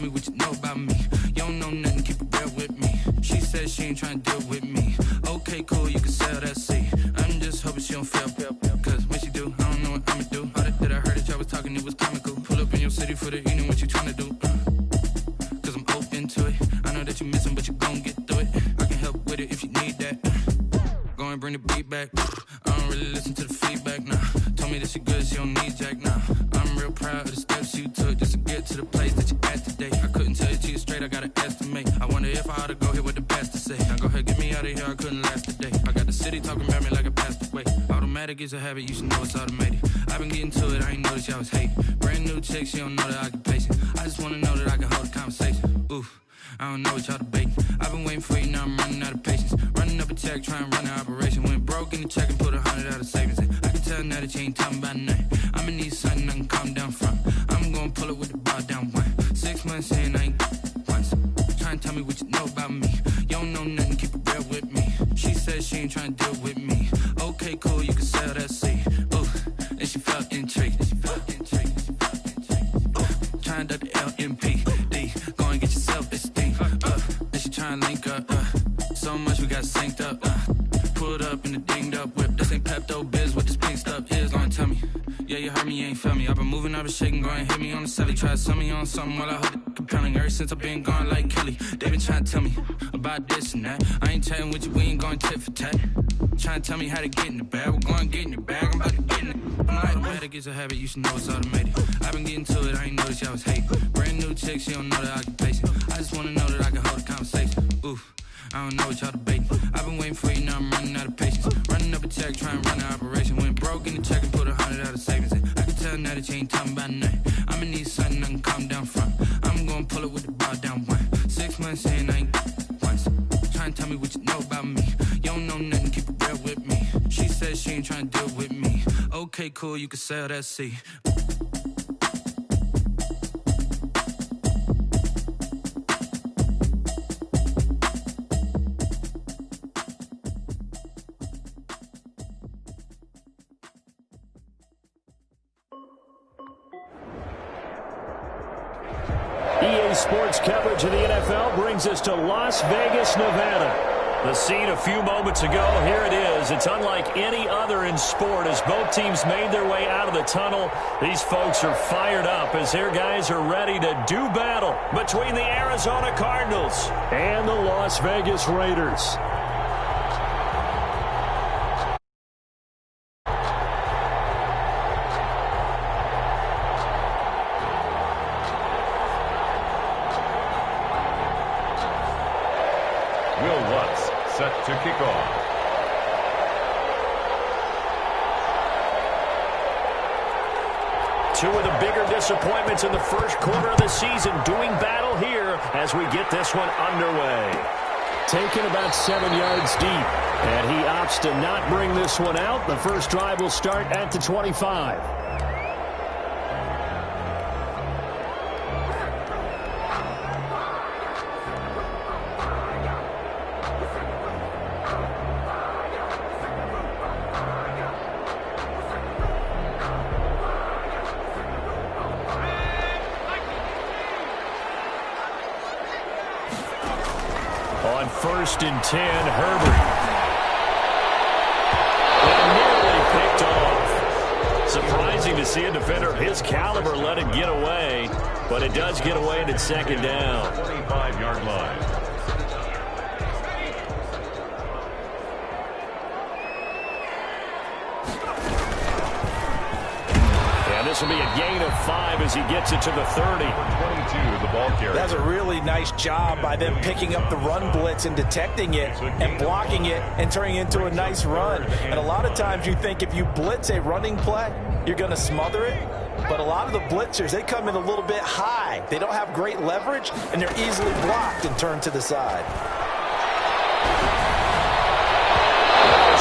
me what you know about me. You don't know nothing, keep it real with me. She said she ain't trying to deal with me. Okay, cool, you can sell that seat. I'm just hoping she don't fail. Cause when she do, I don't know what I'ma do. All that I heard that y'all was talking, it was comical. Pull up in your city for the evening, what you trying to do? Cause I'm open to it. I know that you missing, but you gon' get through it. I can help with it if you need that. Go and bring the beat back. I don't really listen to the feedback, nah. Told me that she good, she don't need Jack, nah. I'm real proud of the steps you took just to get to the place that you at today. I couldn't tell you to you straight, I gotta estimate. I wonder if I ought to go here with the best to say. Now go ahead, get me out of here, I couldn't last today. I got the city talking about me like I passed away. Automatic is a habit, you should know it's automated. I've been getting to it, I ain't noticed y'all was hating. Brand new chick, she don't know the occupation. I just wanna know that I can hold a conversation. Oof. I don't know what y'all debating. I've been waiting for you, now I'm running out of patience. Running up a check, trying to run an operation. Went broke in the check and put 100 out of savings in. I can tell now that you ain't talking about nothing. I'ma need something I can calm down from. I'm gonna pull it with the bar down one. 6 months in, I ain't once. Trying to tell me what you know about me. You don't know nothing, keep it real with me. She said she ain't trying to deal with me. Okay, cool, you can sell that seat. Ooh, and she felt intrigued. Trying to the LMPD. Go and get yourself esteem. And she trying to link up. So much we got synced up. Pulled up in the dinged up whip. This ain't Pepto Biz, what this pink stuff is. Long tell me. Yeah, you heard me, you ain't felt me. I've been moving, I've been shaking, go and hit me on the celly. Try to sell me on something while I hold it compelling. Ever since I've been gone like Kelly, they been trying to tell me about this and that. I ain't chatting with you, we ain't going tit for tat. Trying to tell me how to get in the bag. We're going to get in the bag, I'm about to get in it. I'm automatic, it's a habit, you should know it's automated. I've been getting to it, I ain't noticed y'all was hating. Brand new chick, she don't know the occupation. I just wanna know that I can hold a conversation. Oof. I don't know what y'all debating. I've been waiting for you, now I'm running out of patience. Running up a check, trying to run an operation. Went broke in the check and put 100 out of savings in. I can tell now that you ain't talking about nothing. I'ma need something I can calm down from. I'm gonna pull it with the bar down one. 6 months in, I ain't once. Trying to tell me what you know about me. You don't know nothing, keep it real with me. She said she ain't trying to deal with me. Okay, cool, you can sell that seat. EA Sports coverage of the NFL brings us to Las Vegas, Nevada. The scene a few moments ago, here it is. It's unlike any other in sport as both teams made their way out of the tunnel. These folks are fired up as their guys are ready to do battle between the Arizona Cardinals and the Las Vegas Raiders. Set to kick off. Two of the bigger disappointments in the first quarter of the season doing battle here as we get this one underway. Taken about 7 yards deep, and he opts to not bring this one out. The first drive will start at the 25. On 1st and 10, Herbert. And nearly picked off. Surprising to see a defender of his caliber let it get away, but it does get away and it's second down. 25-yard line. This will be a gain of 5 as he gets it to the 30. 22, the ball carrier. That's a really nice job by them picking up the run blitz and detecting it and blocking it and turning it into a nice run. And a lot of times you think if you blitz a running play, you're going to smother it. But a lot of the blitzers, they come in a little bit high. They don't have great leverage, and they're easily blocked and turned to the side.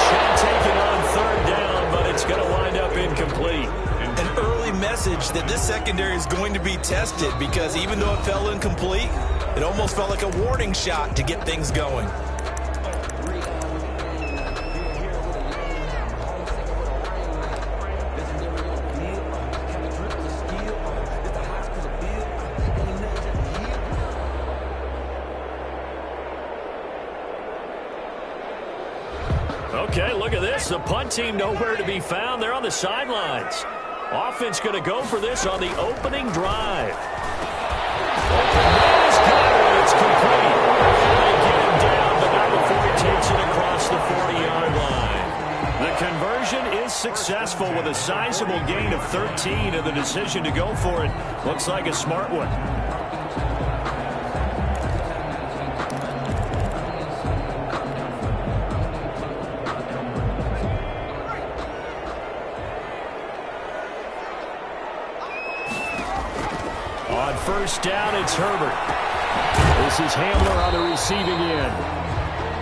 Shot taken on 3rd down, but it's going to wind up incomplete. An early message that this secondary is going to be tested because even though it fell incomplete, it almost felt like a warning shot to get things going. It's the punt team nowhere to be found. They're on the sidelines. Offense going to go for this on the opening drive. That is good, and it's complete. And they get him down, but not before he takes it across the 40-yard line. The conversion is successful with a sizable gain of 13, and the decision to go for it looks like a smart one. On first down, it's Herbert. This is Hamler on the receiving end.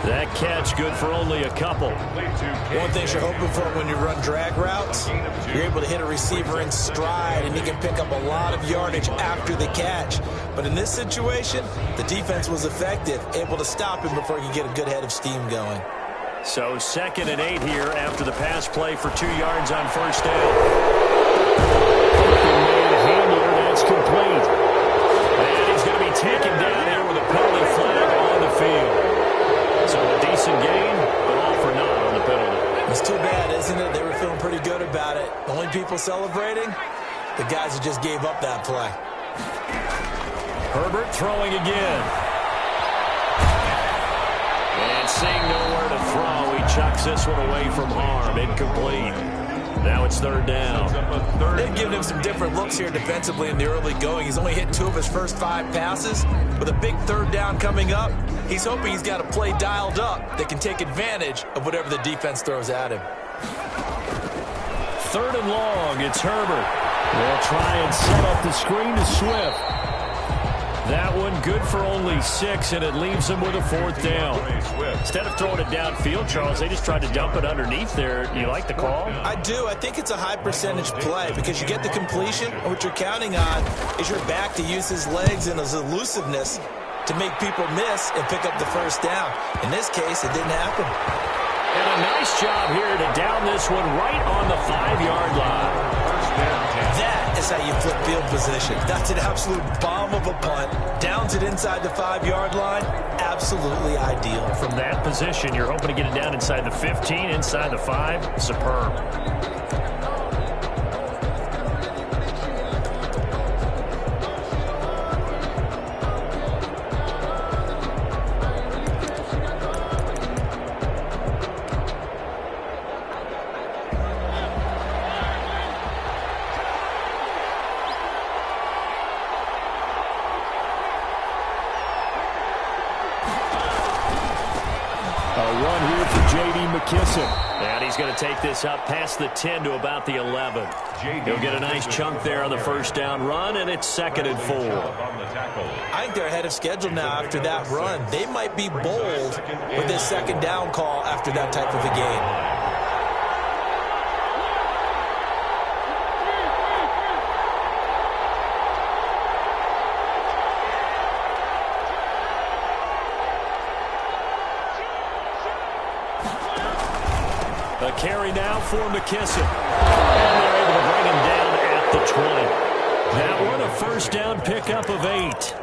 That catch good for only a couple. One thing you're hoping for when you run drag routes, you're able to hit a receiver in stride, and he can pick up a lot of yardage after the catch. But in this situation, the defense was effective, able to stop him before he could get a good head of steam going. So 2nd and 8 here after the pass play for 2 yards on first down. Hamler, that's complete. And he's going to be taken down here with a penalty flag on the field. So a decent gain, but all for naught on the penalty. It's too bad, isn't it? They were feeling pretty good about it. The only people celebrating, the guys who just gave up that play. Herbert throwing again. And seeing nowhere to throw, he chucks this one away from harm. Incomplete. Now it's 3rd down. They've given him some different looks here defensively in the early going. He's only hit 2 of his first 5 passes. With a big 3rd down coming up, he's hoping he's got a play dialed up that can take advantage of whatever the defense throws at him. 3rd and long, it's Herbert. They'll try and set up the screen to Swift. That one good for only 6, and it leaves them with a 4th down. Instead of throwing it downfield, Charles, they just tried to dump it underneath there. You like the call? I do. I think it's a high percentage play because you get the completion, and what you're counting on is your back to use his legs and his elusiveness to make people miss and pick up the 1st down. In this case, it didn't happen. And a nice job here to down this one right on the 5-yard line. That is how you flip field position. That's an absolute bomb of a punt. Downs it inside the 5-yard line. Absolutely ideal. From that position, you're hoping to get it down inside the 15, inside the 5. Superb. And he's going to take this up past the 10 to about the 11. He'll get a nice chunk there on the 1st down run, and it's 2nd and 4. I think they're ahead of schedule now after that run. They might be bold with this 2nd down call after that type of a game. A carry now for McKissick. And they're able to bring him down at the 20. That one a 1st down pickup of 8.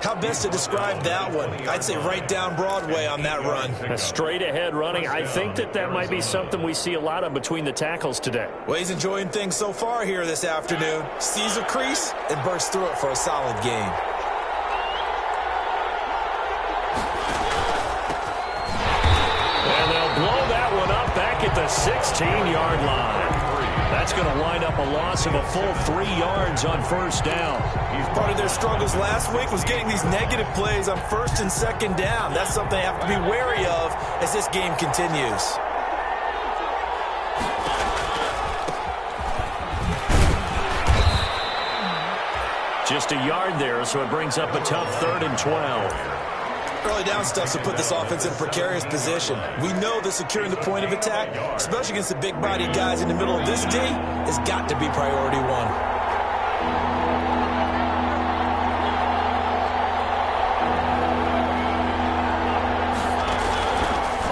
How best to describe that one? I'd say right down Broadway on that run. A straight ahead running. I think that might be something we see a lot of between the tackles today. Well, he's enjoying things so far here this afternoon. Sees a crease and bursts through it for a solid gain. At the 16-yard line. That's going to wind up a loss of a full 3 yards on 1st down. Part of their struggles last week was getting these negative plays on 1st and 2nd down. That's something they have to be wary of as this game continues. Just a yard there, so it brings up a tough 3rd and 12. Early down stuff to put this offense in a precarious position. We know that securing the point of attack, especially against the big-bodied guys in the middle of this D, has got to be priority 1.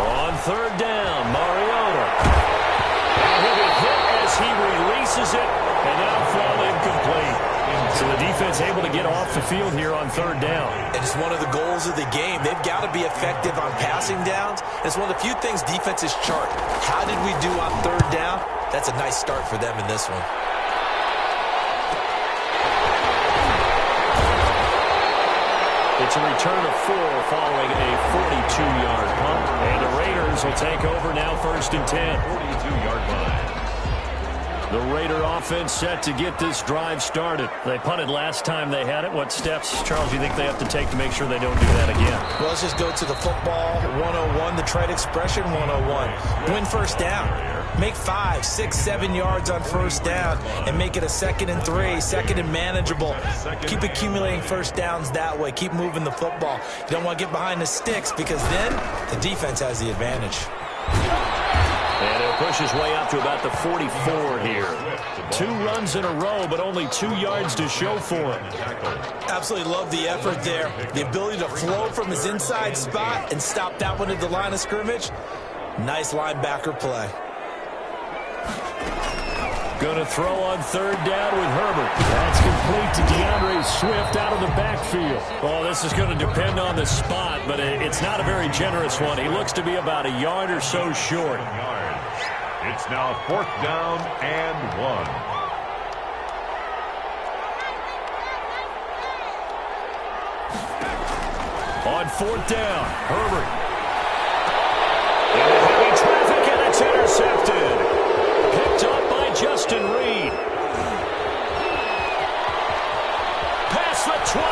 On 3rd down, Mariota. And he'll be hit as he releases it, and that'll fall incomplete. So the defense able to to get off the field here on third down. And it's one of the goals of the game. They've got to be effective on passing downs. It's one of the few things defenses chart. How did we do on third down? That's a nice start for them in this one. It's a return of 4 following a 42-yard punt. And the Raiders will take over now, 1st and 10. 42-yard line. The Raider offense set to get this drive started. They punted last time they had it. What steps, Charles, do you think they have to take to make sure they don't do that again? Well, let's just go to the football 101, the trade expression 101. Win first down. Make 5, 6, 7 yards on first down and make it a 2nd and 3, 2nd and manageable. Keep accumulating first downs that way. Keep moving the football. You don't want to get behind the sticks because then the defense has the advantage. And he'll push his way up to about the 44 here. 2 runs in a row, but only 2 yards to show for him. Absolutely love the effort there. The ability to flow from his inside spot and stop that one at the line of scrimmage. Nice linebacker play. Going to throw on third down with Herbert. That's complete to DeAndre Swift out of the backfield. Oh, this is going to depend on the spot, but it's not a very generous one. He looks to be about a yard or so short. It's now 4th down and 1. On 4th down, Herbert. Into heavy traffic, and it's intercepted. Picked up by Justin Reed. Past the 20,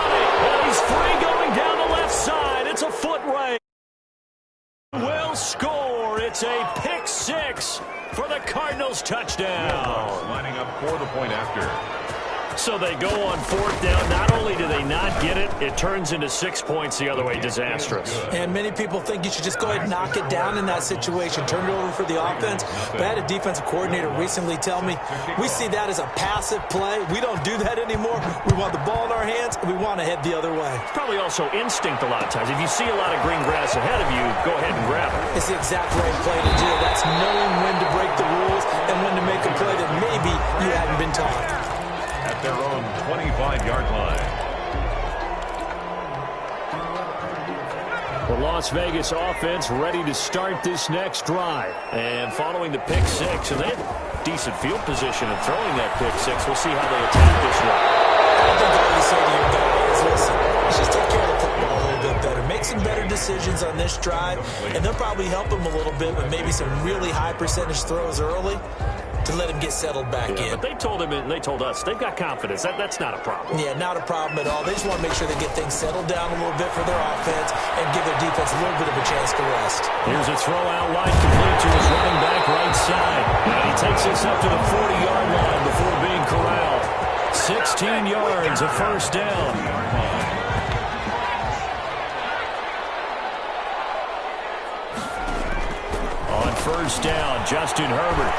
and he's free going down the left side. It's a foot race. Will score. It's a pick 6 for the Cardinals touchdown. Lining up for the point after. So they go on 4th down. Not only do they not get it, it turns into 6 points the other way. Disastrous. And many people think you should just go ahead and knock it down in that situation. Turn it over for the offense. But I had a defensive coordinator recently tell me, we see that as a passive play. We don't do that anymore. We want the ball in our hands, and we want to head the other way. Probably also instinct a lot of times. If you see a lot of green grass ahead of you, go ahead and grab it. It's the exact right play to do. That's knowing when to break the rules and when to make a play that maybe you hadn't been taught. At their own 25-yard line. The Las Vegas offense ready to start this next drive. And following the pick 6, and they had decent field position in throwing that pick 6. We'll see how they attack this one. I think all you say to your guy is, listen, let's just take care of the football a little bit better. Make some better decisions on this drive, and they'll probably help him a little bit with maybe some really high percentage throws early to let him get settled back in. But they told him and they told us they've got confidence. That's not a problem. Yeah, not a problem at all. They just want to make sure they get things settled down a little bit for their offense and give their defense a little bit of a chance to rest. Here's a throw out wide complete to his running back right side. And he takes us up to the 40-yard line before being corralled. 16 yards, a first down. On first down, Justin Herbert.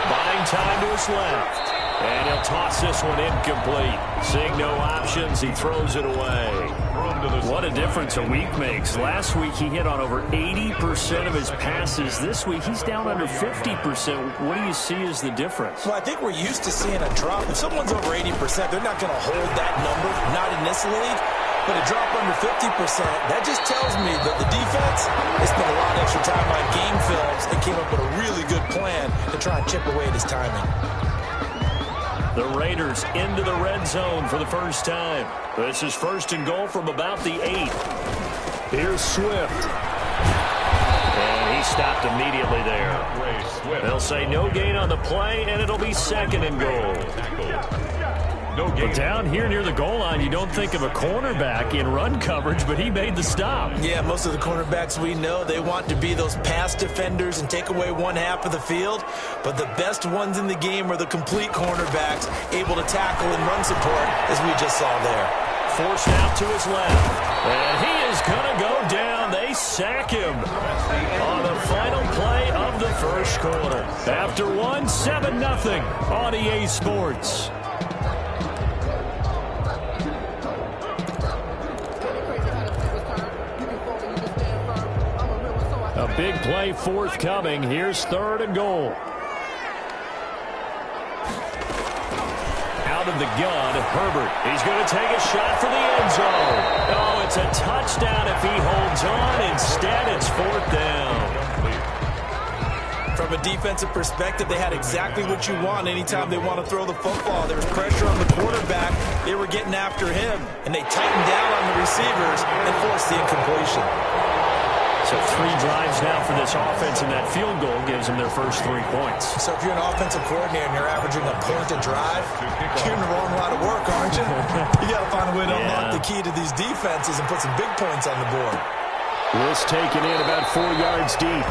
Buying time to his left. And he'll toss this one incomplete. Seeing no options, he throws it away. What a difference a week makes. Last week, he hit on over 80% of his passes. This week, he's down under 50%. What do you see as the difference? Well, I think we're used to seeing a drop. If someone's over 80%, they're not going to hold that number, not in this league. But a drop under 50%, that just tells me that the defense has spent a lot of extra time on game films and came up with a really good plan to try and chip away at his timing. The Raiders into the red zone for the first time. This is 1st and goal from about the 8. Here's Swift. And he stopped immediately there. They'll say no gain on the play, and it'll be 2nd and goal. But down here near the goal line, you don't think of a cornerback in run coverage, but he made the stop. Yeah, most of the cornerbacks we know, they want to be those pass defenders and take away one half of the field. But the best ones in the game are the complete cornerbacks, able to tackle and run support, as we just saw there. Forced out to his left. And he is going to go down. They sack him on the final play of the first quarter. After 7-0 on EA Sports. A big play forthcoming. Here's 3rd and goal. out of the gun. Herbert, he's going to take a shot for the end zone. Oh, it's a touchdown if he holds on. Instead, it's fourth down. From a defensive perspective, they had exactly what you want anytime they want to throw the football. There was pressure on the quarterback. They were getting after him, and they tightened down on the receivers and forced the incompletion. So 3 drives now for this offense, and that field goal gives them their first 3 points. So if you're an offensive coordinator and you're averaging a point a drive, you're in the wrong line of work, aren't you? You got to find a way to unlock the key to these defenses and put some big points on the board. This taken in about 4 yards deep.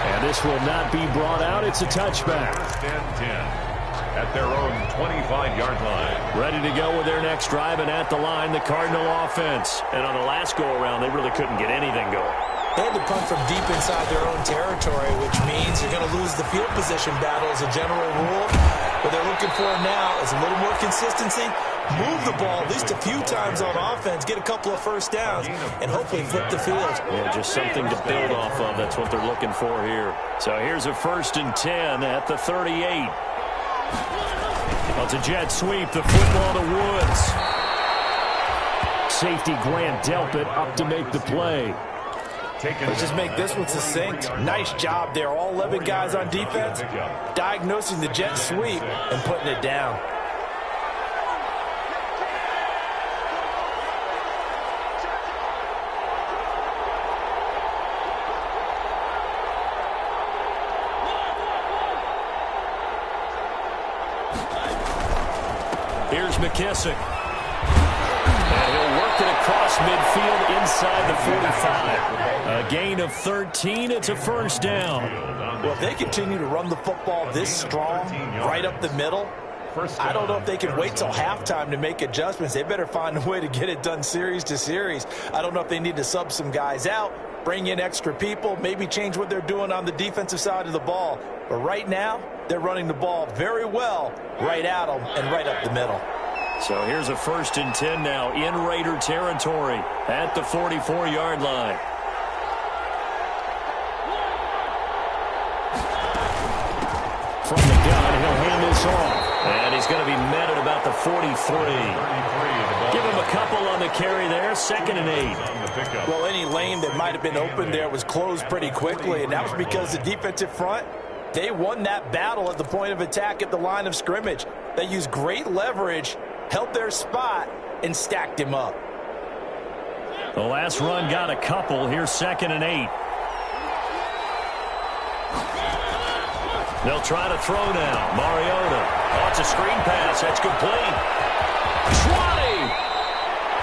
And this will not be brought out. It's a touchback. First and 10 at their own 25-yard line. Ready to go with their next drive, and at the line, the Cardinal offense. And on the last go-around, they really couldn't get anything going. They had to punt from deep inside their own territory, which means you're going to lose the field position battle as a general rule. What they're looking for now is a little more consistency. Move the ball at least a few times on offense, get a couple of first downs, and hopefully flip the field. Yeah, just something to build off of. That's what they're looking for here. So here's a 1st and 10 at the 38. Well, it's a jet sweep. The football to Woods. Safety Grant Delpit up to make the play. Let's just make this one succinct. Nice job there. All 11 guys on defense diagnosing the jet sweep and putting it down. Here's McKissick. And he'll work it across midfield inside the 45. A gain of 13. It's a first down. Well, if they continue to run the football this strong, right up the middle, I don't know if they can wait till halftime to make adjustments. They better find a way to get it done series to series. I don't know if they need to sub some guys out, bring in extra people, maybe change what they're doing on the defensive side of the ball. But right now, they're running the ball very well right at them and right up the middle. So here's a 1st and 10 now in Raider territory at the 44-yard line. From the gun, he'll hand this off. And he's going to be met at about the 43. Give him a couple on the carry there. 2nd and 8. Well, any lane that might have been open there was closed pretty quickly, and that was because the defensive front, they won that battle at the point of attack at the line of scrimmage. They used great leverage, held their spot, and stacked him up. The last run got a couple. Here's 2nd and 8. They'll try to throw now. Mariota. Oh, it's a screen pass. That's complete. 20.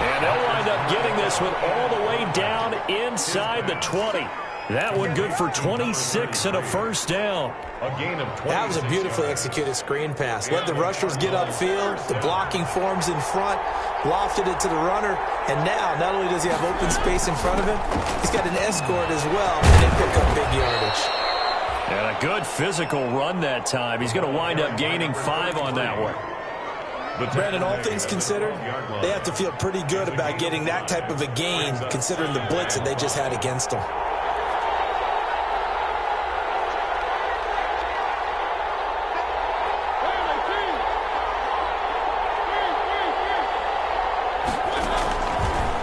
And they'll wind up getting this one all the way down inside the 20. That one good for 26 and a first down. A gain of 20. That was a beautifully executed screen pass. Let the rushers get upfield. The blocking forms in front. Lofted it to the runner. And now, not only does he have open space in front of him, he's got an escort as well. And they pick up big yardage. And a good physical run that time. He's going to wind up gaining 5 on that one. Brandon, all things considered, they have to feel pretty good about getting that type of a gain, considering the blitz that they just had against them.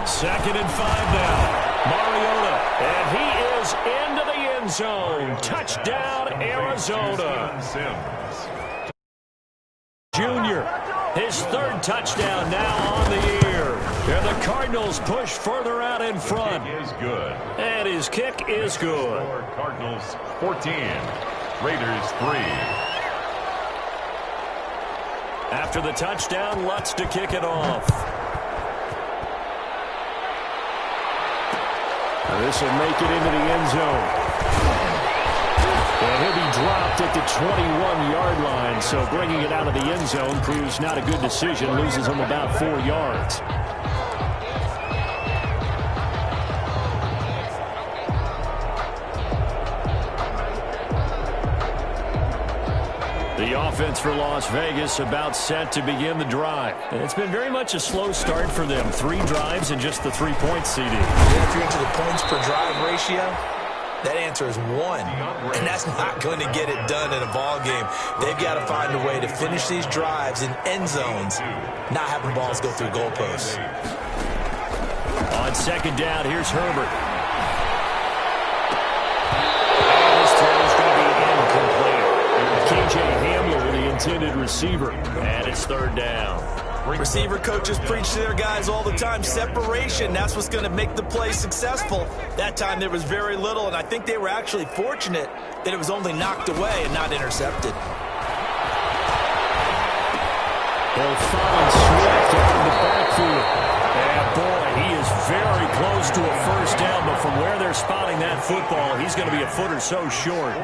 Second and 5 now. Mariota. And he is into the end zone. Touchdown, Arizona. Junior. His 3rd touchdown now on the year. And the Cardinals push further out in front. Kick is good. And his kick is good. Cardinals 14. Raiders 3. After the touchdown, Lutz to kick it off. Now this will make it into the end zone. And he'll be dropped at the 21-yard line, so bringing it out of the end zone proves not a good decision, loses him about 4 yards. The offense for Las Vegas about set to begin the drive. And it's been very much a slow start for them. 3 drives and just the 3 points, CD. If you're into the points per drive ratio, That answer is 1, and that's not going to get it done in a ball game. They've got to find a way to finish these drives in end zones, not having balls go through goalposts. On second down, here's Herbert. This throw is going to be incomplete. KJ Hamler, the intended receiver, and it's third down. Receiver coaches preach to their guys all the time. Separation, that's what's going to make the play successful. That time there was very little, and I think they were actually fortunate that it was only knocked away and not intercepted. They'll find Swift out in the backfield. And boy, he is very close to a first down, but from where they're spotting that football, he's going to be a foot or so short.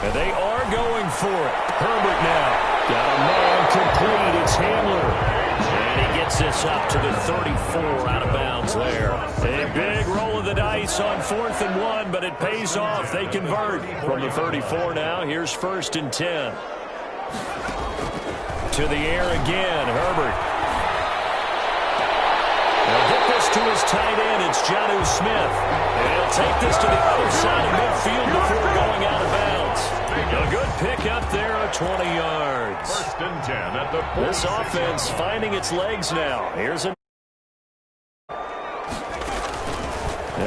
And they are going for it. Herbert now. Got a man complete. It's Hamler. And he gets this up to the 34 out of bounds there. A big roll of the dice on 4th and 1, but it pays off. They convert from the 34 now. Here's 1st and 10. To the air again. Herbert. They'll get this to his tight end. It's Jonnu Smith. And he'll take this to the other side of midfield before going out of bounds. A good pick up there of 20 yards. 1st and 10 at the 46. This offense finding its legs now. Here's a...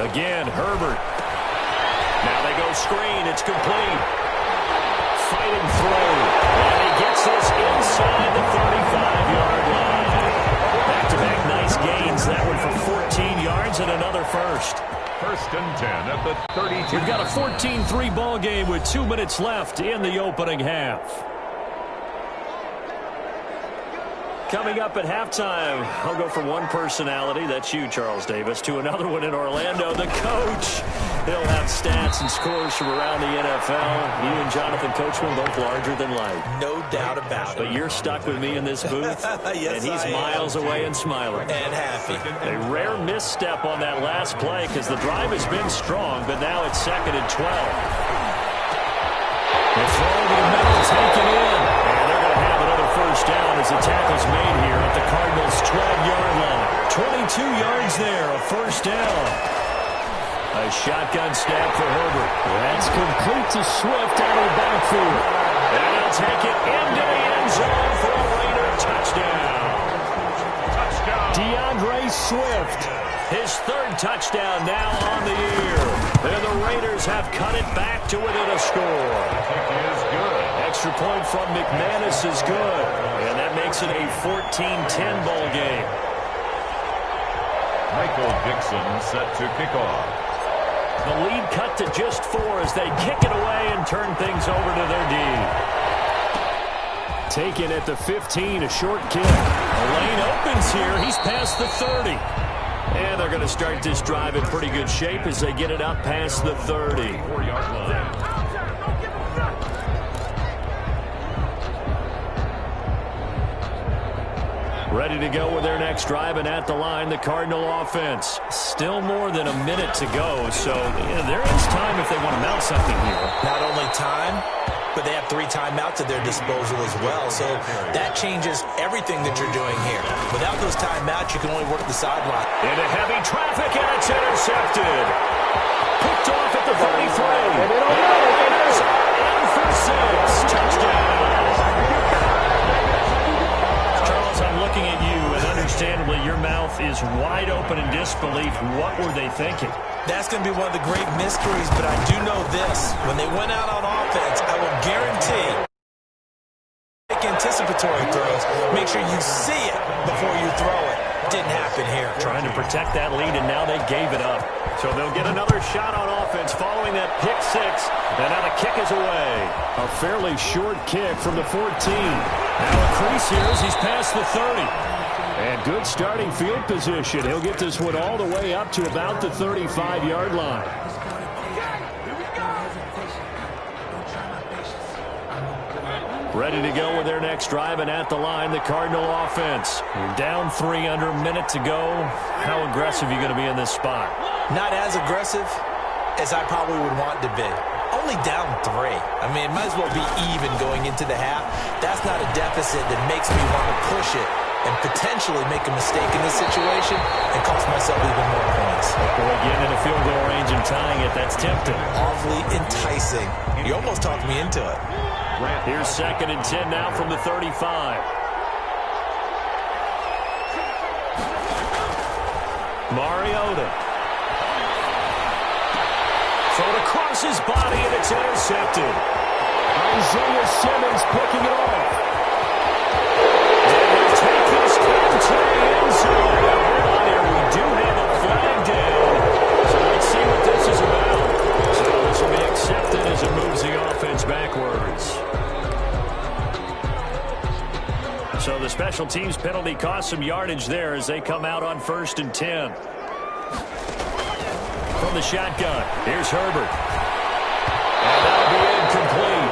Again, Herbert. Now they go screen. It's complete. Fighting through. And he gets this inside the 35-yard line. Back-to-back nice gains. That one for 14 yards and another first. 1st and 10 at the 32. We've got a 14-3 ball game with 2 minutes left in the opening half. Coming up at halftime, I'll go from one personality, that's you, Charles Davis, to another one in Orlando, the coach. He'll have stats and scores from around the NFL. You and Jonathan Coachman, both larger than life. No doubt about it. But you're stuck with me in this booth, yes, and he's miles away and smiling. And happy. A rare misstep on that last play because the drive has been strong, but now it's 2nd and 12. The throw to the middle, taken in. And they're going to have another first down as the tackle's made here at the Cardinals' 12-yard line. 22 yards there, a first down. A shotgun snap for Herbert. That's complete to Swift out of the backfield. And he'll take it into the end zone for a Raider touchdown. DeAndre Swift, his 3rd touchdown now on the year. And the Raiders have cut it back to within a score. Extra point from McManus is good. And that makes it a 14-10 ball game. Michael Dixon set to kick off. The lead cut to just 4 as they kick it away and turn things over to their D. Taken at the 15, a short kick. The lane opens here. He's past the 30. And they're going to start this drive in pretty good shape as they get it up past the 30. 4-yard line. Ready to go with their next drive, and at the line, the Cardinal offense. Still more than a minute to go, so there is time if they want to mount something here. Not only time, but they have 3 timeouts at their disposal as well, so that changes everything that you're doing here. Without those timeouts, you can only work the sideline. Into heavy traffic, and it's intercepted. Picked off at the 33. And the Raiders are in for 6. Touchdown. Looking at you, and understandably, your mouth is wide open in disbelief. What were they thinking? That's going to be one of the great mysteries, but I do know this. When they went out on offense, I will guarantee make anticipatory throws. Make sure you see it before you throw it. Didn't happen here. Trying to protect that lead, and now they gave it up. So they'll get another shot on offense following that pick 6, and now the kick is away. A fairly short kick from the 14. Now a crease here as he's past the 30. And good starting field position. He'll get this one all the way up to about the 35-yard line. Ready to go with their next drive, and at the line, the Cardinal offense. Down 3 under a minute to go. How aggressive are you going to be in this spot? Not as aggressive as I probably would want to be. Only down 3. I mean, it might as well be even going into the half. That's not a deficit that makes me want to push it. and potentially make a mistake in this situation and cost myself even more points. Boy, getting in a field goal range and tying it, that's tempting. Awfully enticing. You almost talked me into it. Here's 2nd and 10 now from the 35. Mariota. Thrown across his body, and it's intercepted. Isaiah Simmons picking it off. And he'll take this kick to the end zone. Here we do have a flag down. So let's see what this is about. So this will be accepted as it moves the offense backwards. So the special teams penalty cost some yardage there as they come out on 1st and 10. From the shotgun, here's Herbert. And that'll be incomplete.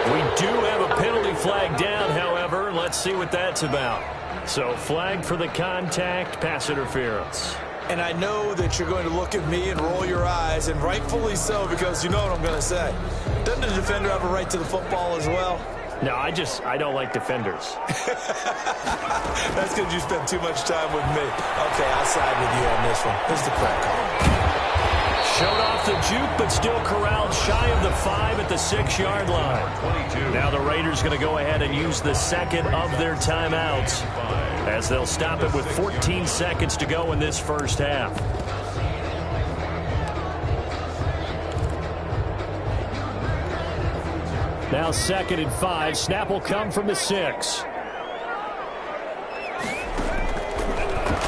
We do have a penalty flag down, however. Let's see what that's about. So flag for the contact, pass interference. And I know that you're going to look at me and roll your eyes, and rightfully so, because you know what I'm going to say. Doesn't the defender have a right to the football as well? No, I don't like defenders. That's because you spend too much time with me. Okay, I'll side with you on this one. Here's the correct call. Showed off the juke, but still corralled shy of the 5 at the 6-yard line. Now the Raiders going to go ahead and use the second of their timeouts as they'll stop it with 14 seconds to go in this first half. Now 2nd and 5. Snap will come from the 6.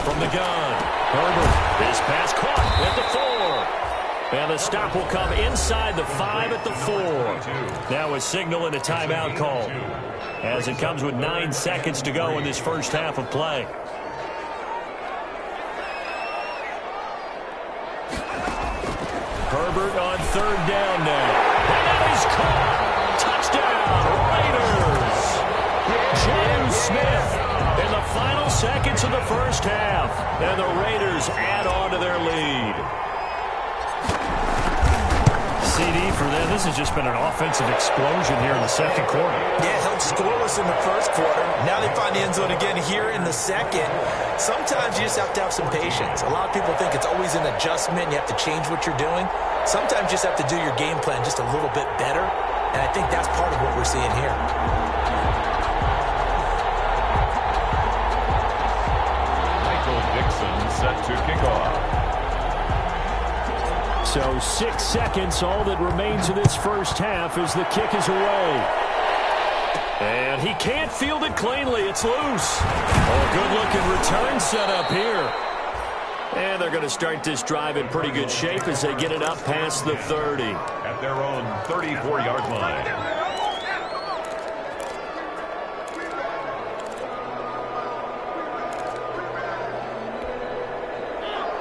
From the gun, Herbert. This pass caught at the 4. And the stop will come inside the 5 at the 4. Now a signal and a timeout call as it comes with 9 seconds to go in this first half of play. Herbert on 3rd down now. And he's caught. Touchdown, Raiders. James Smith in the final seconds of the first half. And the Raiders add on to their lead. CD for them. This has just been an offensive explosion here in the second quarter. Yeah, held scoreless in the first quarter. Now they find the end zone again here in the second. Sometimes you just have to have some patience. A lot of people think it's always an adjustment. You have to change what you're doing. Sometimes you just have to do your game plan just a little bit better. And I think that's part of what we're seeing here. Michael Dixon set to kick off. So 6 seconds, all that remains of this first half as the kick is away. And he can't field it cleanly. It's loose. Oh, good-looking return set up here. And they're going to start this drive in pretty good shape as they get it up past the 30. At their own 34-yard line.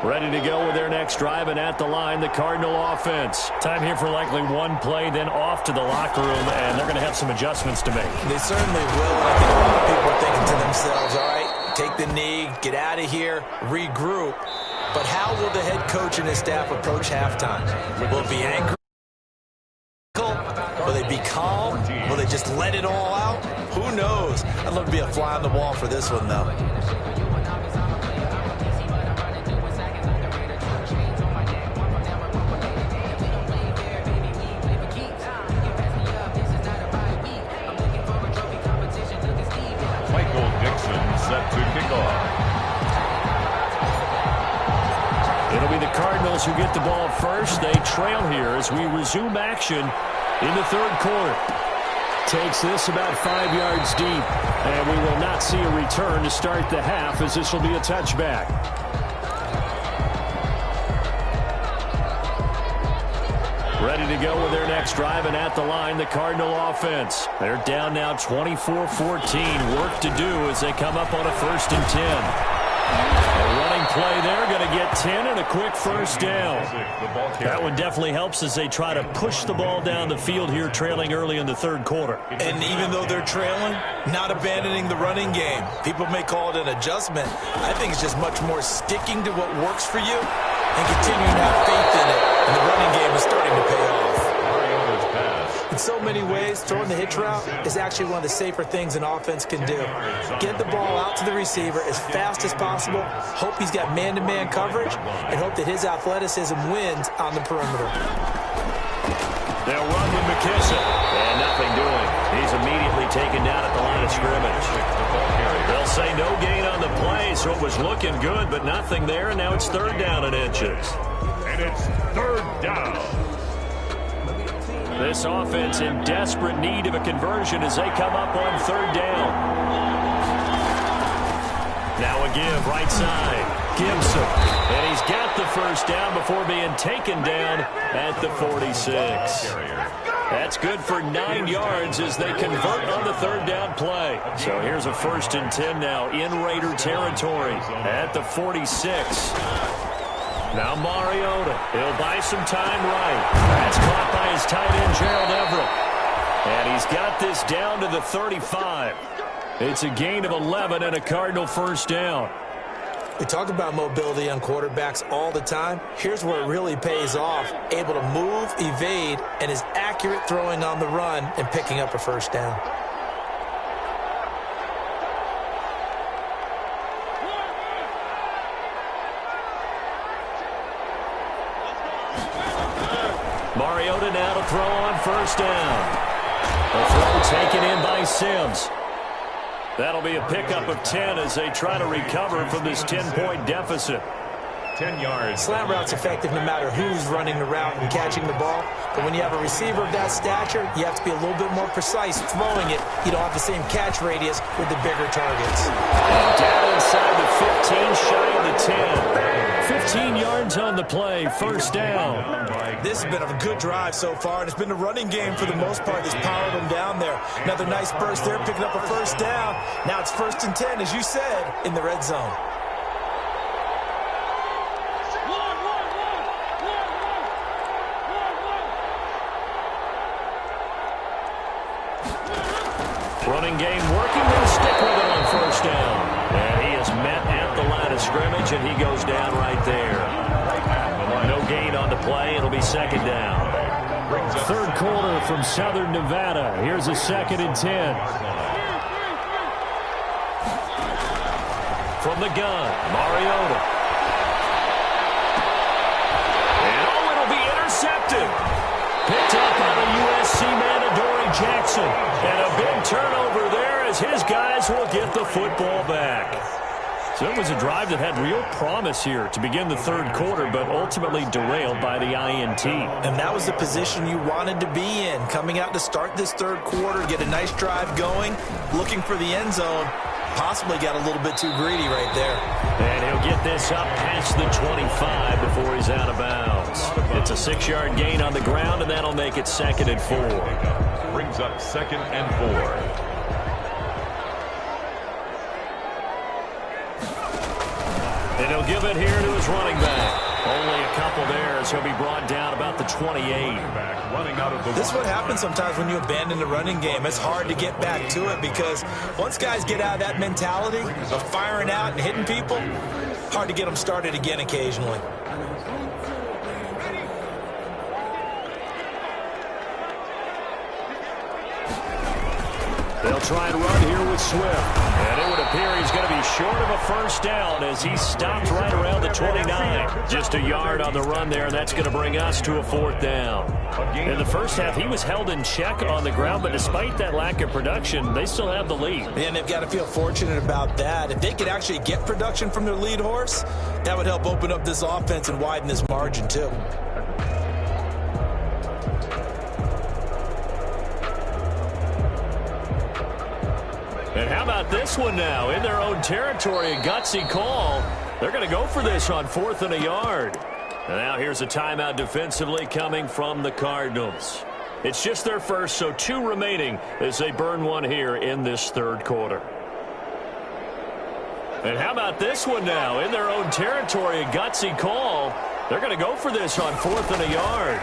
Ready to go with their next drive, and at the line, the Cardinal offense. Time here for likely one play, then off to the locker room, and they're going to have some adjustments to make. They certainly will. I think a lot of people are thinking to themselves, all right, take the knee, get out of here, regroup. But how will the head coach and his staff approach halftime? Will it be angry? Will they be calm? Will they just let it all out? Who knows? I'd love to be a fly on the wall for this one, though. Set to kick off. It'll be the Cardinals who get the ball first. They trail here as we resume action in the third quarter. Takes this about 5 yards deep, and we will not see a return to start the half as this will be a touchback. Ready to go with their next drive, and at the line, the Cardinal offense. They're down now 24-14. Work to do as they come up on a 1st and 10. A running play there, going to get 10 and a quick first down. That one definitely helps as they try to push the ball down the field here, trailing early in the third quarter. And even though they're trailing, not abandoning the running game. People may call it an adjustment. I think it's just much more sticking to what works for you and continuing to have faith in it. And the running game is starting to pay off. In so many ways, throwing the hitch route is actually one of the safer things an offense can do. Get the ball out to the receiver as fast as possible, hope he's got man-to-man coverage, and hope that his athleticism wins on the perimeter. They'll run with McKissick, and nothing doing. He's immediately taken down at the line of scrimmage. They'll say no gain on the play, so it was looking good, but nothing there, and now it's third down and inches. And it's third down. This offense in desperate need of a conversion as they come up on third down. Now a give, right side. Gibson. And he's got the first down before being taken down at the 46. That's good for 9 yards as they convert on the third down play. So here's a 1st and 10 now in Raider territory at the 46. Now Mariota. He'll buy some time right. That's caught by his tight end, Gerald Everett. And he's got this down to the 35. It's a gain of 11 and a Cardinal first down. We talk about mobility on quarterbacks all the time. Here's where it really pays off. Able to move, evade, and is accurate throwing on the run and picking up a first down. Mariota now to throw on first down. The throw taken in by Sims. That'll be a pickup of 10 as they try to recover from this 10-point deficit. 10 yards. Slant route's effective no matter who's running the route and catching the ball. But when you have a receiver of that stature, you have to be a little bit more precise throwing it. You don't have the same catch radius with the bigger targets. And down inside the 15, shy of the 10. 15 yards on the play, first down. This has been a good drive so far, and it's been a running game for the most part that's powered them down there. Another nice burst there, picking up a first down. Now it's 1st and 10, as you said, in the red zone. Running game working, they'll stick with it on first down. And he is met at the line of scrimmage, and he goes down right there. No gain on the play. It'll be second down. Third quarter from Southern Nevada. Here's a 2nd and 10. From the gun, Mariota. And it'll be intercepted. Picked up by the USC man, Adoree Jackson. And a big turnover there as his guys will get the football back. So it was a drive that had real promise here to begin the third quarter, but ultimately derailed by the INT. And that was the position you wanted to be in. Coming out to start this third quarter, get a nice drive going, looking for the end zone. Possibly got a little bit too greedy right there. And he'll get this up past the 25 before he's out of bounds. It's a 6-yard gain on the ground, and that'll make it 2nd and 4. Brings up 2nd and 4. And he'll give it here to his running back. Only a couple there as he'll be brought down about the 28. This is what happens sometimes when you abandon the running game. It's hard to get back to it because once guys get out of that mentality of firing out and hitting people, hard to get them started again occasionally. They'll try and run here with Swift. And it would appear he's going to be short of a first down as he stopped right around the 29. Just a yard on the run there, and that's going to bring us to a 4th down. In the first half, he was held in check on the ground, but despite that lack of production, they still have the lead. And they've got to feel fortunate about that. If they could actually get production from their lead horse, that would help open up this offense and widen this margin too. And how about this one now? In their own territory, a gutsy call. They're going to go for this on 4th and a yard. And now here's a timeout defensively coming from the Cardinals. It's just their first, so 2 remaining as they burn one here in this third quarter. And how about this one now? In their own territory, a gutsy call. They're going to go for this on 4th and a yard.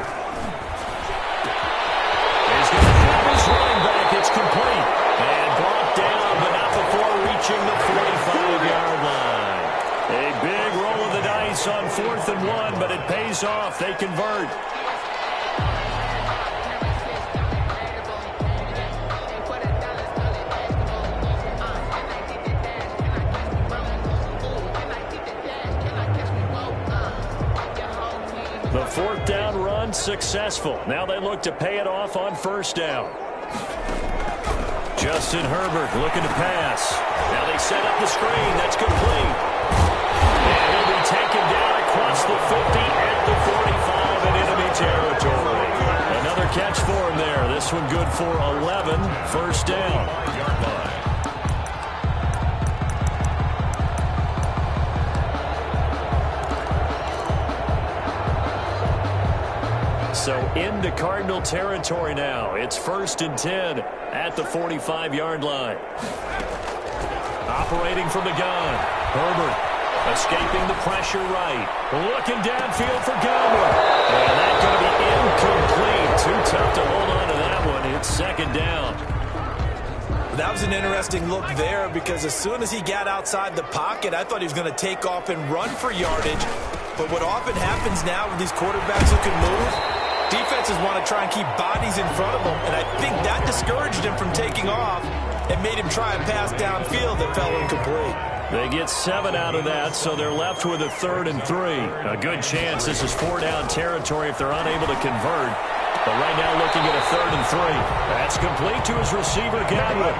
He's going to have his running back. It's complete. And brought down, but not before reaching the 45-yard line. A big roll of the dice on 4th and 1, but it pays off. They convert. fourth down run successful. Now they look to pay it off on first down. Justin Herbert looking to pass. Now they set up the screen. That's complete. And he'll be taken down across the 50 at the 45 in enemy territory. Another catch for him there. This one good for 11. First down. So into Cardinal territory now. It's 1st and 10 at the 45-yard line. Operating from the gun. Herbert escaping the pressure right. Looking downfield for Godwin. And that's going to be incomplete. Too tough to hold on to that one. It's 2nd down. That was an interesting look there because as soon as he got outside the pocket, I thought he was going to take off and run for yardage. But what often happens now with these quarterbacks who can move, defenses want to try and keep bodies in front of them, and I think that discouraged him from taking off and made him try a pass downfield that fell incomplete. They get 7 out of that, so they're left with a 3rd and 3. A good chance this is 4-down territory if they're unable to convert. But right now looking at a 3rd and 3. That's complete to his receiver, Godwin.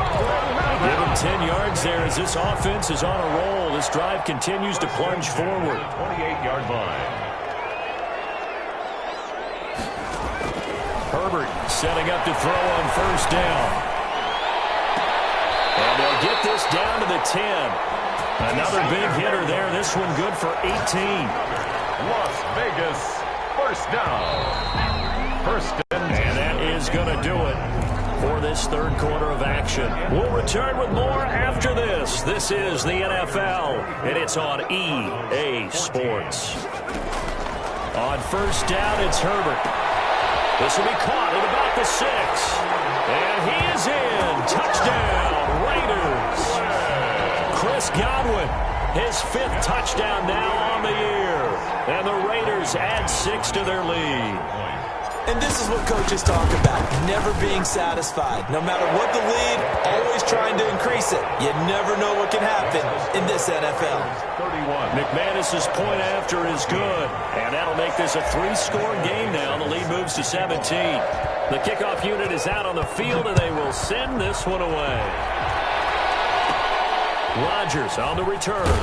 Give him 10 yards there as this offense is on a roll. This drive continues to plunge forward. 28-yard line. Herbert setting up to throw on first down. And they'll get this down to the 10. Another big hitter there. This one good for 18. Las Vegas, first down. First and that is going to do it for this 3rd quarter of action. We'll return with more after this. This is the NFL, and it's on EA Sports. On first down, it's Herbert. This will be caught at about the 6. And he is in. Touchdown, Raiders. Chris Godwin, his 5th touchdown now on the year. And the Raiders add 6 to their lead. And this is what coaches talk about, never being satisfied. No matter what the lead, always trying to increase it. You never know what can happen in this NFL. 31. McManus's point after is good. And that'll make this a 3-score game now. The lead moves to 17. The kickoff unit is out on the field, and they will send this one away. Rodgers on the return.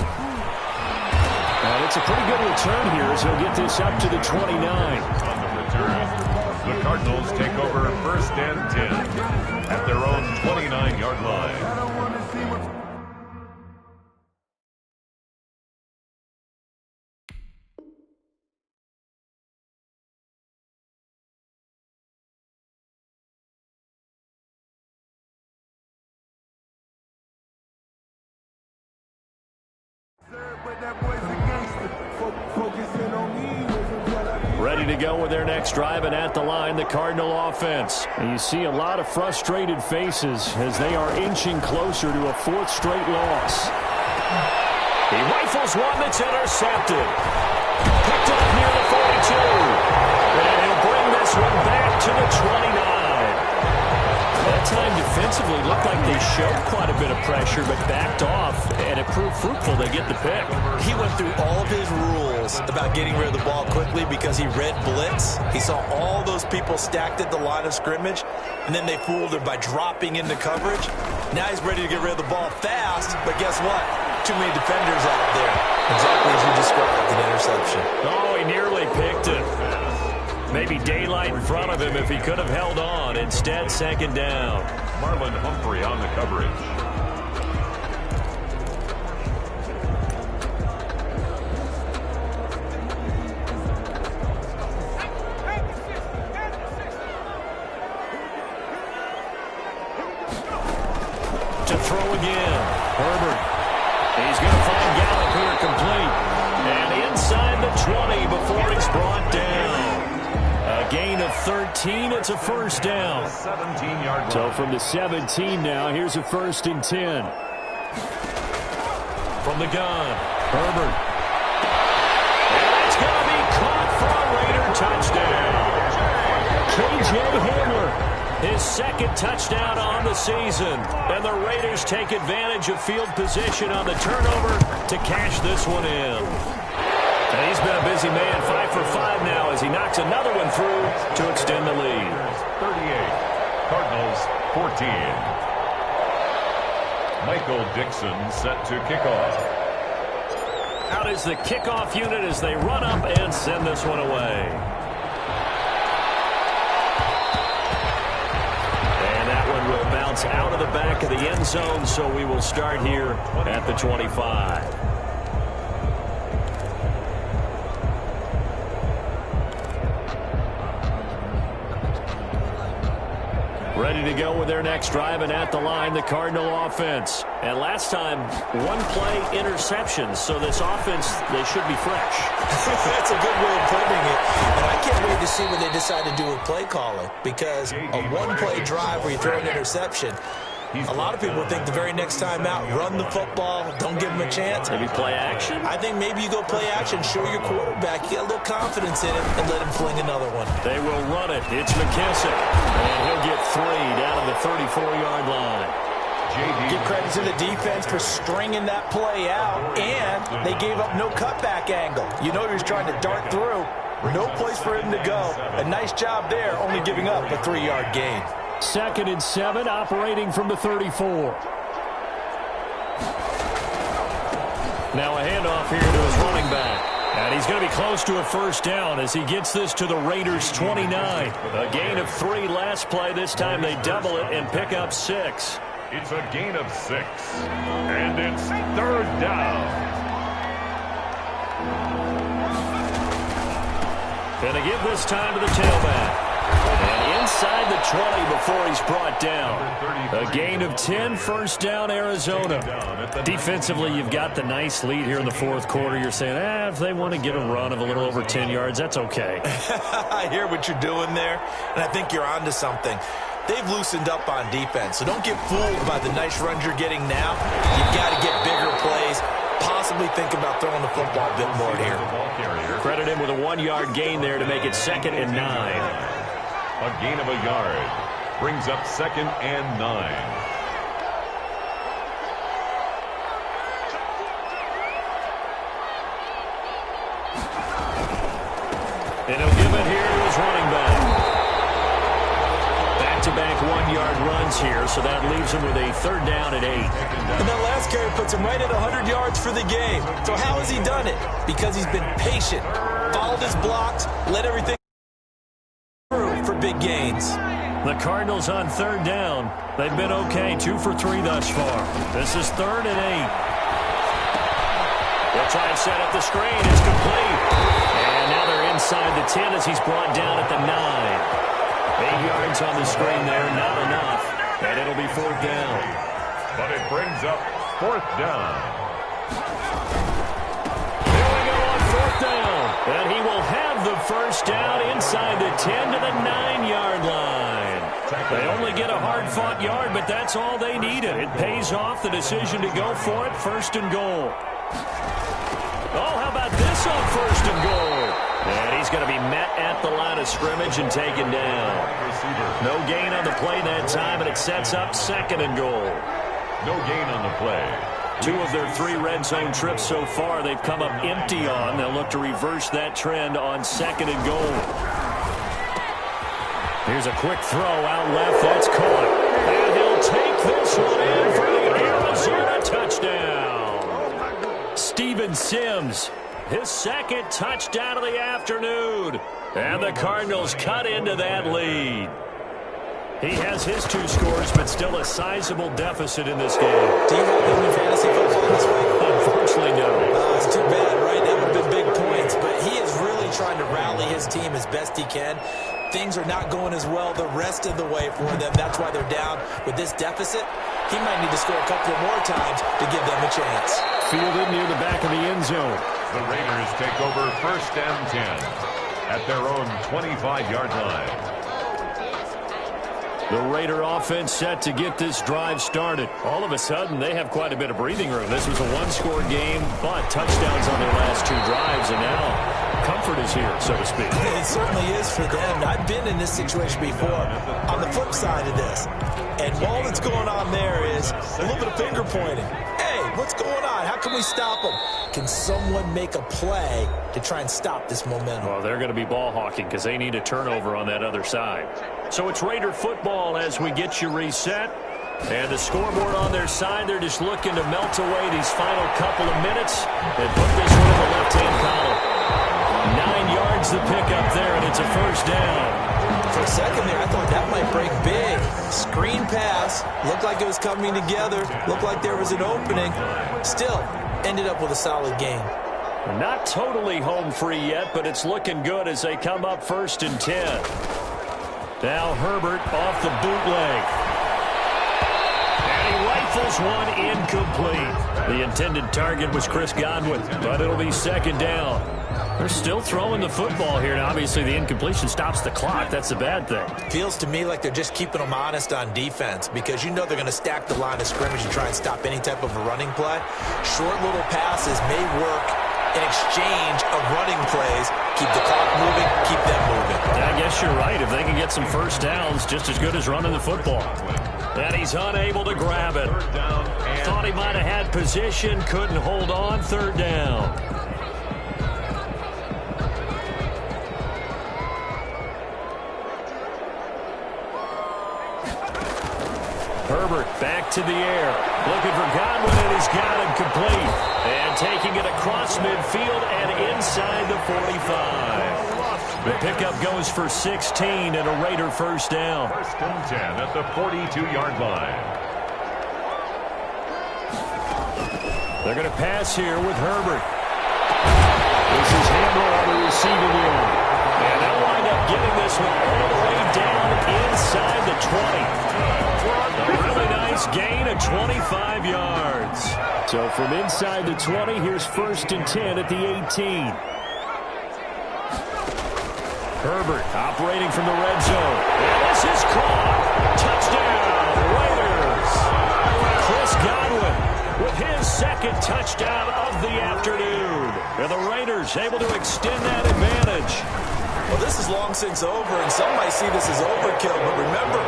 And it's a pretty good return here as he'll get this up to the 29. On the return, the Cardinals take over 1st and 10 at their own 29-yard line. Ready to go with their next drive, and at the line, the Cardinal offense. And you see a lot of frustrated faces as they are inching closer to a 4th straight loss. He rifles one that's intercepted. Picked up near the 42. And he'll bring this one back to the 29. That time defensively looked like they showed quite a bit of pressure but backed off, and it proved fruitful. They get the pick. He went through all of his rules about getting rid of the ball quickly because he read blitz. He saw all those people stacked at the line of scrimmage, and then they fooled him by dropping into coverage. Now he's ready to get rid of the ball fast, but guess what? Too many defenders out there. Exactly as you described, an interception. Oh, he nearly picked it. Maybe daylight in front of him if he could have held on. Instead, 2nd down. Marlon Humphrey on the coverage. To throw again. Herbert. He's going to find Gallup here complete. And inside the 20 before he's brought down. A gain of 13. It's a 1st down. 17-yard line. So from the 17 now, here's a 1st and 10. From the gun, Herbert. And it's going to be caught for a Raider touchdown. K.J. Hamler, his 2nd touchdown on the season. And the Raiders take advantage of field position on the turnover to cash this one in. And he's been a busy man, 5 for 5 now as he knocks another one through to extend the lead. 38, Cardinals 14. Michael Dixon set to kick off. Out is the kickoff unit as they run up and send this one away. And that one will bounce out of the back of the end zone, so we will start here at the 25. Ready to go with their next drive, and at the line, the Cardinal offense. And last time, one-play interceptions, so this offense, they should be fresh. That's a good way of putting it. And I can't wait to see what they decide to do with play calling, because a one-play drive where you throw an interception, a lot of people think the very next time out, run the football, don't give them a chance. Maybe play action? I think maybe you go play action, show your quarterback, you get a little confidence in it, and let him fling another one. They will run it. It's McKissick. And he'll get 3 down to the 34-yard line. Give credit to the defense for stringing that play out, and they gave up no cutback angle. You know he was trying to dart through. No place for him to go. A nice job there, only giving up a 3-yard gain. 2nd and 7, operating from the 34. Now a handoff here to his running back. And he's going to be close to a first down as he gets this to the Raiders' 29. A gain of 3 last play. This time they double it and pick up 6. It's a gain of 6. And it's 3rd down. And they give this time to the tailback. And inside the 20 before he's brought down. A gain of 10, first down, Arizona. Defensively, you've got the nice lead here in the 4th quarter. You're saying, if they want to get a run of a little over 10 yards, that's okay. I hear what you're doing there, and I think you're onto something. They've loosened up on defense, so don't get fooled by the nice runs you're getting now. You've got to get bigger plays. Possibly think about throwing the football a bit more here. Credit him with a 1-yard gain there to make it 2nd and 9. A gain of a yard brings up 2nd and 9. And he'll give it here to his running back. Back-to-back 1-yard runs here, so that leaves him with a 3rd down and 8. And that last carry puts him right at 100 yards for the game. So how has he done it? Because he's been patient, followed his blocks, let everything through for big gains. The Cardinals on 3rd down. They've been okay, 2 for 3 thus far. This is 3rd and 8. They'll try and set up the screen. It's complete. And now they're inside the 10 as he's brought down at the 9. 8 yards on the screen there, not enough. And it'll be 4th down. But it brings up 4th down. Here we go on 4th down. And he will have the first down inside the 10 to the 9-yard line. They only get a hard-fought yard, but that's all they needed. It pays off the decision to go for it, 1st and goal. Oh, how about this on 1st and goal? And he's going to be met at the line of scrimmage and taken down. No gain on the play that time, and it sets up 2nd and goal. No gain on the play. 2 of their 3 red zone trips so far they've come up empty on. They'll look to reverse that trend on 2nd and goal. Here's a quick throw out left. That's caught. And he'll take this one in for the Arizona touchdown. Steven Sims, his 2nd touchdown of the afternoon. And the Cardinals cut into that lead. He has his 2 scores, but still a sizable deficit in this game. Do you have him in fantasy football this week? Unfortunately, no. It's too bad, right? That would have been big points. But he is really trying to rally his team as best he can. Things are not going as well the rest of the way for them. That's why they're down with this deficit. He might need to score a couple of more times to give them a chance. Fielded near the back of the end zone. The Raiders take over 1st and 10 at their own 25-yard line. The Raider offense set to get this drive started. All of a sudden, they have quite a bit of breathing room. This was a 1-score game, but touchdowns on their last 2 drives, and now comfort is here, so to speak. It certainly is for them. I've been in this situation before on the flip side of this. And all that's going on there is a little bit of finger pointing. Hey, What's going on? How can we stop them? Can someone make a play to try and stop this momentum? Well, they're going to be ball hawking because they need a turnover on that other side. So it's Raider football as we get you reset. And the scoreboard on their side, they're just looking to melt away these final couple of minutes and put this one in the left-hand column. 9 yards the pickup there, and it's a first down. For a second there, I thought that might break big. Screen pass. Looked like it was coming together. Looked like there was an opening. Still, ended up with a solid gain. Not totally home free yet, but it's looking good as they come up 1st and 10. Now Herbert off the bootleg. And he rifles one incomplete. The intended target was Chris Godwin, but it'll be 2nd down. They're still throwing the football here. Now, obviously, the incompletion stops the clock. That's a bad thing. Feels to me like they're just keeping them honest on defense because you know they're going to stack the line of scrimmage and try and stop any type of a running play. Short little passes may work in exchange of running plays. Keep the clock moving, keep them moving. I guess you're right. If they can get some first downs, just as good as running the football. And he's unable to grab it. Thought he might have had position, couldn't hold on. 3rd down. Herbert back to the air. Looking for Godwin, and he's got him complete. And taking it across midfield and inside the 45. The pickup goes for 16 and a Raider first down. 1st and 10 at the 42-yard line. They're going to pass here with Herbert. This is Hamler on the receiving end. And they'll wind up getting this one all the way down inside the 20. A really nice gain of 25 yards. So from inside the 20, here's 1st and 10 at the 18. Herbert operating from the red zone. And this is caught. Touchdown, Raiders. Chris Godwin with his 2nd touchdown of the afternoon. And the Raiders able to extend that advantage. Well, this is long since over, and some might see this as overkill. But remember,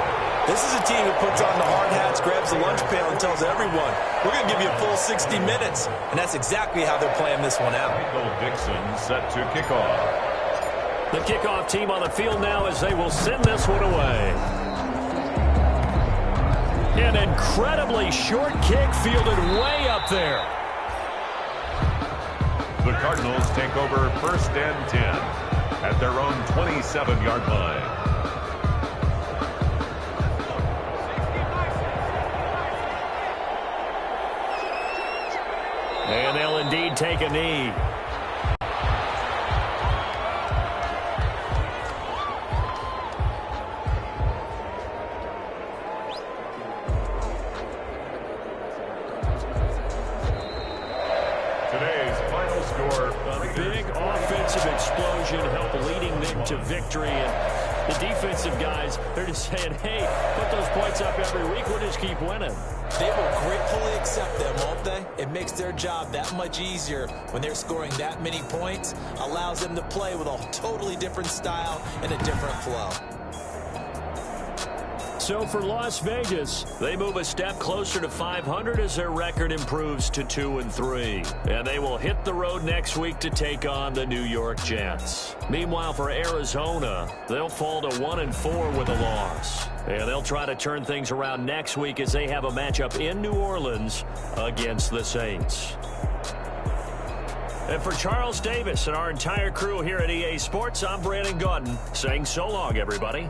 this is a team that puts on the hard hats, grabs the lunch pail, and tells everyone, we're going to give you a full 60 minutes. And that's exactly how they're playing this one out. Michael Dixon set to kick off. The kickoff team on the field now as they will send this one away. An incredibly short kick fielded way up there. The Cardinals take over 1st and 10 at their own 27-yard line. And they'll indeed take a knee. Today's final score. A big offensive explosion helped leading them to victory. And the defensive guys, they're just saying, hey, put those points up every week. We'll just keep winning. They will gratefully accept them, won't they? It makes their job that much easier when they're scoring that many points. Allows them to play with a totally different style and a different flow. So for Las Vegas, they move a step closer to 500 as their record improves to 2-3. And they will hit the road next week to take on the New York Jets. Meanwhile, for Arizona, they'll fall to 1-4 with a loss. And they'll try to turn things around next week as they have a matchup in New Orleans against the Saints. And for Charles Davis and our entire crew here at EA Sports, I'm Brandon Gaudin saying so long, everybody.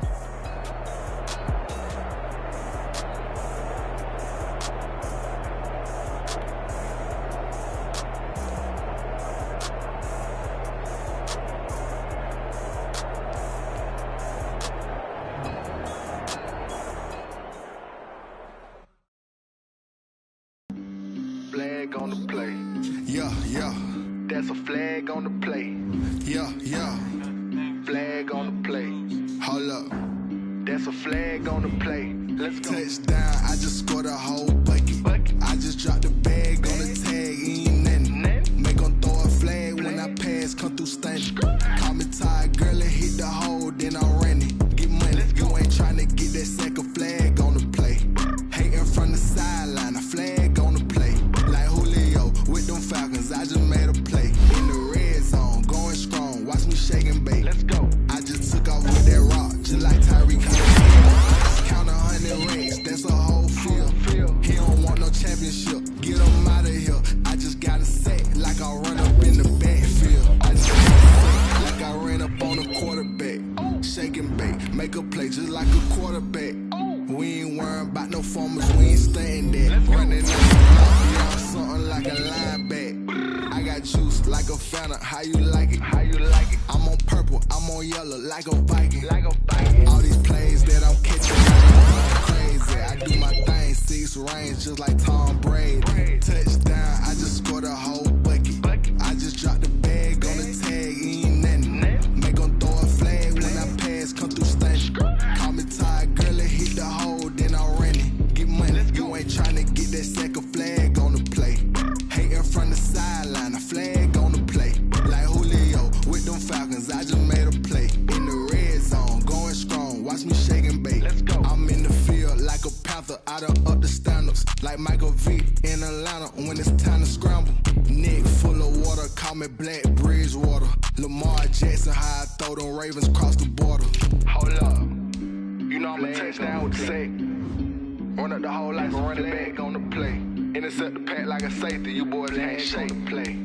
Flag on the play. Yeah, yeah. That's a flag on the play. Yeah, yeah. Flag on the play. Hold up. That's a flag on the play. Let's go. Touchdown, I just scored a whole bucket. I just dropped the bag on the tag, ain't nothing. Make 'em throw a flag when I pass, come through stunning. Call me tired, girl, and hit the hole, then I'm running. Get money, you ain't tryna get that second flag on the play. Hating from the sideline, a flag on the play. Like who worrying about no formers, we ain't staying there. Running in the block, yeah, something like a lineback. I got juice like a Fanta, how you like it? How you like it? I'm on purple, I'm on yellow, like a Viking. Like a Viking. All these plays that I'm catching, I'm crazy. I do my thing, 6 range, just like Tom Brady. Touchdown, I just scored a whole bucket. I just dropped the bag on the tag, ain't nothing. Make 'em throw a flag when I pass, come through stunning. Call me tired, girl, and hit the hole, then I run it. Get money, you ain't tryna get that second flag on the play. Hating from the sideline, a flag on the play. Like Julio with them Falcons, I just made a play. In the red zone, going strong, watch me shake and bake. Let's go. I'm in the field like a panther, I done up the standards. Like Michael Vick in Atlanta when it's time to scramble. Neck full of water, call me Black Bridgewater. Lamar Jackson, how I throw them Ravens across the border. Hold up, you know I'm a touchdown with the sack. Run up the whole life and run it back on the play. Intercept the pack like a safety, you boys ain't shake the play.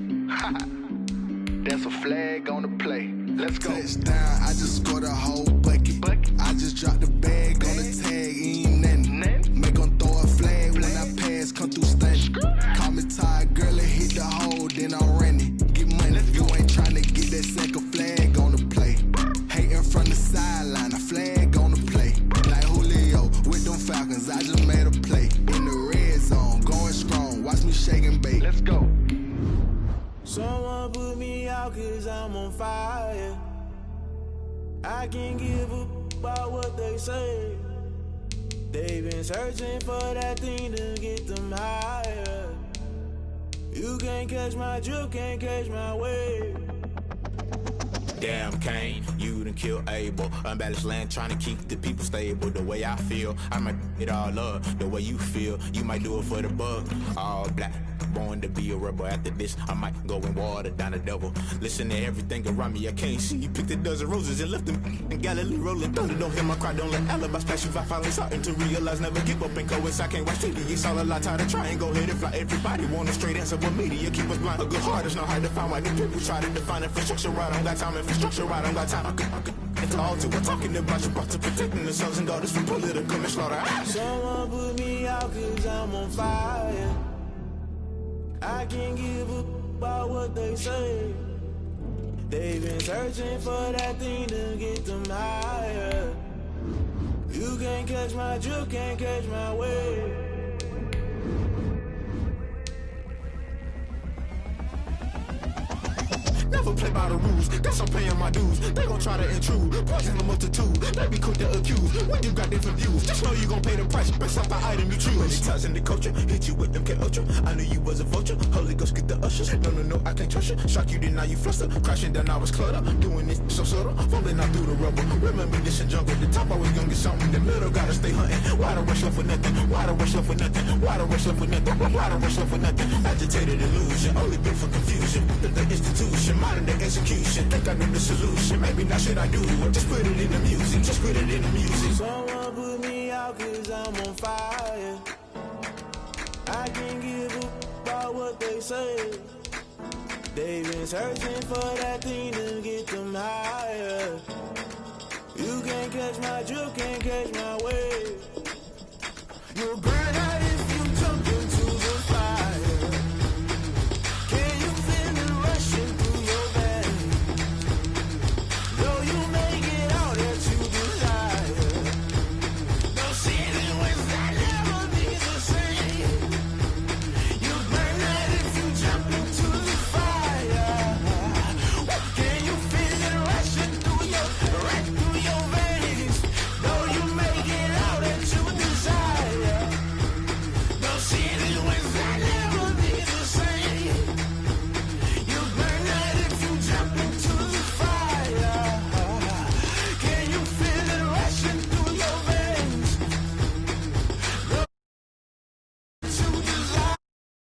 That's a flag on the play. Let's go. Touchdown, I just scored a whole bucket. I just dropped the bag on the tag, ain't nothing. Make 'em throw a flag when I pass, come through stunning. Call me tired, girl, and hit the hole, then I run it. Get money, you ain't tryna get that second flag on the play. Hating from the sideline, a flag on the play. Like Julio with them Falcons, I just made a play. In the red zone, going strong, watch me shake and bake. Let's go. Someone put me out 'cause I'm on fire. I can't give a about what they say. They've been searching for that thing to get them higher. You can't catch my drift, can't catch my wave. Damn Kane, you done killed Abel. Unbalanced land, trying to keep the people stable. The way I feel, I might it all up. The way you feel, you might do it for the bug. All black, born to be a rebel. After this, I might go and water down the devil. Listen to everything around me, I can't see. You picked a dozen roses and left them in Galilee rolling thunder. Don't hear my cry, don't let alibis splash you. I finally starting to realize, never give up and coincide. Can't watch TV, it's all a lot. Tired of trying, go ahead and fly. Everybody want a straight answer, but media keep us blind. A good heart is not hard to find. Why the people try to define infrastructure right? I don't got time, infrastructure right? I don't got time. I could it's all to we're talking about you, about to protecting the sons and daughters from political manslaughter. Someone put me out 'cause I'm on fire. I can't give a about what they say. They've been searching for that thing to get them higher. You can't catch my drift, can't catch my wave. Never play by the rules, guess I'm paying my dues. They gon' try to intrude, poison the multitude. They be quick to accuse, when you got different views. Just know you gon' pay the price, based off the item you choose. Many ties in the culture, hit you with them K-Ultra. I knew you was a vulture, Holy Ghost get the ushers. No, I can't trust you. Shock you, then now you fluster. Crashing down, I was clutter. Doing this so subtle, falling out through the rubble. Remember this in jungle, the top always gonna get something. In the middle, gotta stay hunting. Why the rush left for nothing? Why the rush left for nothing? Why the rush left for nothing? Why the rush left for nothing? Agitated illusion, only built for confusion. The institution, modern day execution. Think I know the solution. Maybe not should I do it? Just put it in the music. Just put it in the music. Someone put me out 'cause I'm on fire. I can't give a about what they say. They've been searching for that thing to get them higher. You can't catch my drift, can't catch my wave. You'll burn out.